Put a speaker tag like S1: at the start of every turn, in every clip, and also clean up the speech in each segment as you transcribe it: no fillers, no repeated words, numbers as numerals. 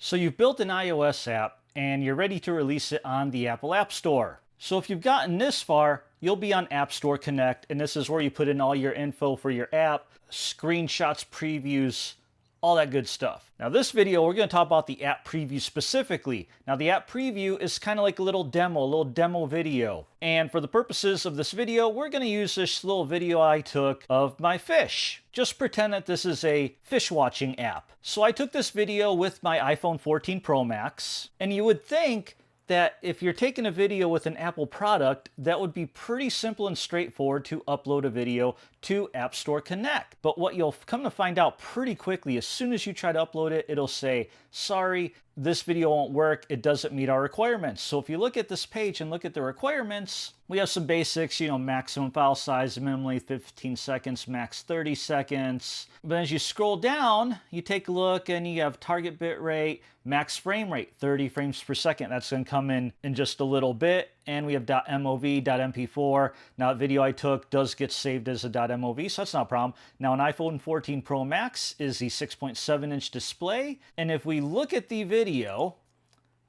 S1: So you've built an iOS app and you're ready to release it on the Apple App Store. So if you've gotten this far, you'll be on App Store Connect, and this is where you put in all your info for your app, screenshots, previews, all that good stuff. Now this video, we're going to talk about the app preview specifically. Now the app preview is kind of like a little demo video. And for the purposes of this video, we're going to use this little video I took of my fish. Just pretend that this is a fish watching app. So I took this video with my iPhone 14 Pro Max, and you would think that if you're taking a video with an Apple product, that would be pretty simple and straightforward to upload a video to App Store Connect. But what you'll come to find out pretty quickly, as soon as you try to upload it, it'll say, sorry, this video won't work, it doesn't meet our requirements. So if you look at this page and look at the requirements, we have some basics, maximum file size, minimally 15 seconds, max 30 seconds. But as you scroll down, you take a look and you have target bit rate, max frame rate, 30 frames per second. That's going to come in just a little bit. And we have .mov, .mp4. Now, the video I took does get saved as a .mov, so that's not a problem. Now, an iPhone 14 Pro Max is the 6.7-inch display. And if we look at the video,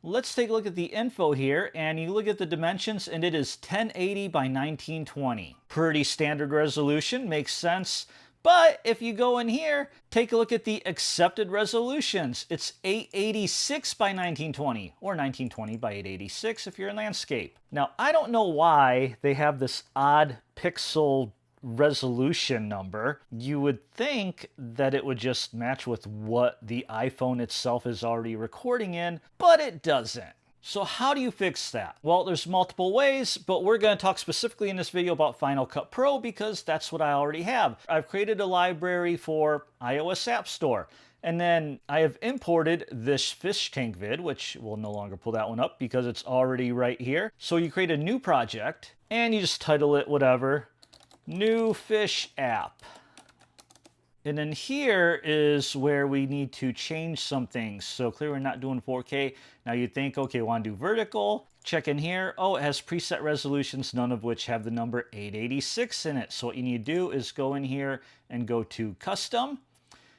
S1: let's take a look at the info here, and you look at the dimensions, and it is 1080 by 1920. Pretty standard resolution, makes sense. But if you go in here, take a look at the accepted resolutions. It's 886 by 1920, or 1920 by 886 if you're in landscape. Now, I don't know why they have this odd pixel resolution number. You would think that it would just match with what the iPhone itself is already recording in, but it doesn't. So how do you fix that? Well, there's multiple ways, but we're going to talk specifically in this video about Final Cut Pro because that's what I already have. I've created a library for iOS App Store. And then I have imported this fish tank vid, which we'll no longer pull that one up because it's already right here. So you create a new project and you just title it whatever, New Fish App. And then here is where we need to change some things. So clearly we're not doing 4K. Now you'd think, okay, we want to do vertical. Check in here. Oh, it has preset resolutions, none of which have the number 886 in it. So what you need to do is go in here and go to custom.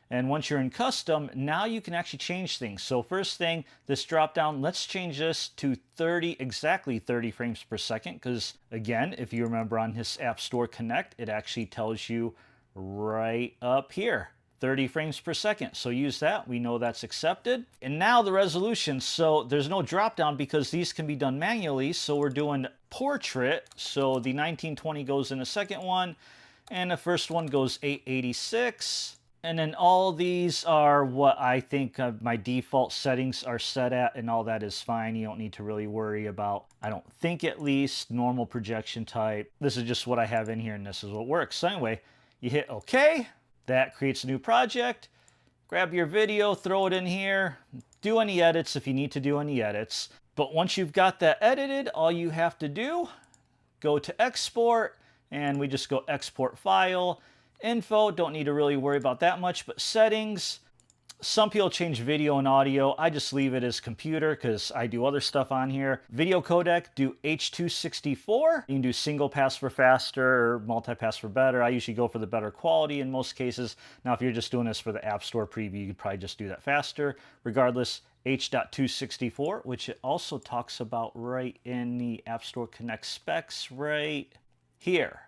S1: And once you're in custom, now you can actually change things. So first thing, this drop down, let's change this to exactly 30 frames per second. Because again, if you remember on this App Store Connect, it actually tells you right up here, 30 frames per second. So use that. We know that's accepted. And now the resolution. So there's no drop down because these can be done manually. So we're doing portrait. So the 1920 goes in the second one and the first one goes 886. And then all these are what I think my default settings are set at, and all that is fine. You don't need to really worry about, I don't think at least, normal projection type. This is just what I have in here and this is what works. So anyway, you hit OK, that creates a new project, grab your video, throw it in here, do any edits if you need to do any edits. But once you've got that edited, all you have to do, go to export, and we just go export file, info, don't need to really worry about that much, but settings. Some people change video and audio. I just leave it as computer because I do other stuff on here. Video codec, do H.264. You can do single pass for faster or multi-pass for better. I usually go for the better quality in most cases. Now, if you're just doing this for the App Store preview, you could probably just do that faster. Regardless, H.264, which it also talks about right in the App Store Connect specs right here.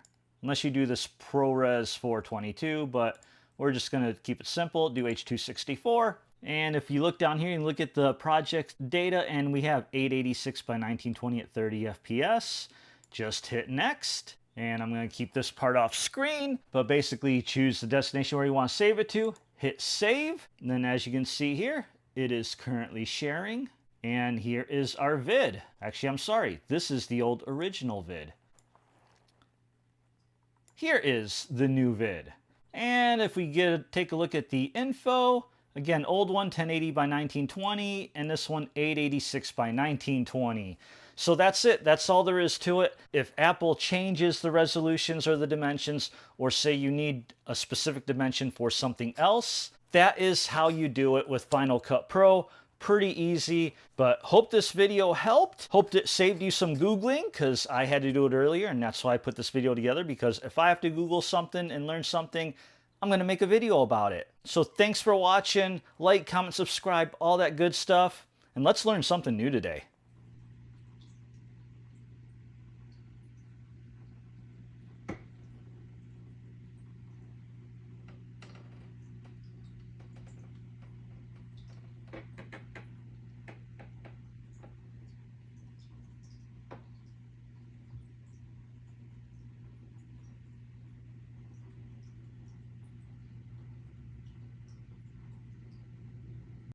S1: Unless you do this ProRes 422, but we're just going to keep it simple, do H.264. And if you look down here and look at the project data, and we have 886 by 1920 at 30 FPS, just hit next. And I'm going to keep this part off screen, but basically choose the destination where you want to save it to, hit save. And then as you can see here, it is currently sharing. And here is our vid. Actually, I'm sorry, this is the old original vid. Here is the new vid. And if we take a look at the info, again, old one 1080 by 1920, and this one 886 by 1920. So that's it. That's all there is to it. If Apple changes the resolutions or the dimensions, or say you need a specific dimension for something else, that is how you do it with Final Cut Pro. Pretty easy, but hope this video helped. Hoped it saved you some Googling because I had to do it earlier, and that's why I put this video together, because if I have to Google something and learn something, I'm going to make a video about it. So thanks for watching. Like, comment, subscribe, all that good stuff. And let's learn something new today.